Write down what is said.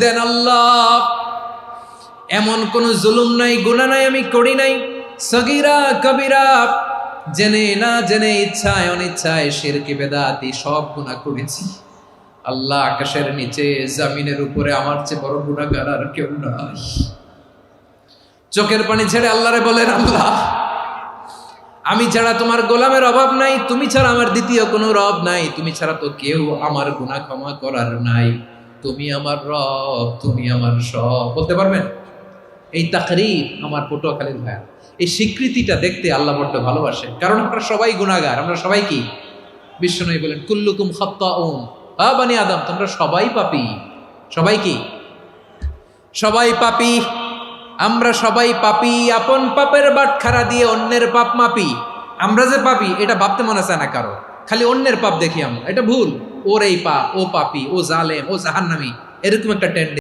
দেন আল্লাহ, এমন কোন জুলুম নাই, গুনাহ নাই আমি করি নাই, সগীরা কবিরা, জেনে না জেনে, ইচ্ছায় অনিচ্ছায়, শিরকি বেদাতি সব গুনাহ করেছি। আল্লাহ, আকাশের নিচে জমিনের উপরে আমার চেয়ে বড় গুনাহগার আর কেউ নাই। চোখের পানি ছেড়ে আল্লাহরে বলেন, আল্লাহ, আমি ছাড়া তোমার গোলামের অভাব নাই, তুমি ছাড়া আমার দ্বিতীয় কোনো রব নাই, তুমি ছাড়া তো কেউ আমার গুনাহ ক্ষমা করার নাই, তুমি আমার রব, তুমি আমার সব। বলতে পারবেন? এই তাকরীর আমার পটুয়াখালীর ভাইয়া, এই স্বীকৃতিটা দেখতে আল্লাহ বড্ড ভালোবাসে, কারণ আমরা সবাই গুনাহগার। আমরা সবাই কি? বিশ্বনবী বলেন, কুল্লুকুম খাত্তাউন, বানি আদম, তোমরা সবাই পাপী। সবাই কি? সবাই পাপী। আমরা সবাই পাপী। আপন পাপের বাটখারা দিয়ে অন্যের পাপ মাপি। আমরা যে পাপী এটা ভাবতে মনে চায় না কারো, খালি অন্যের পাপ দেখি আমরা, এটা ভুল। ওর এই পাপ, ও পাপী, ও জালেম, ও জাহান্নামী, এরকম একটা টেন্ডেন্সি।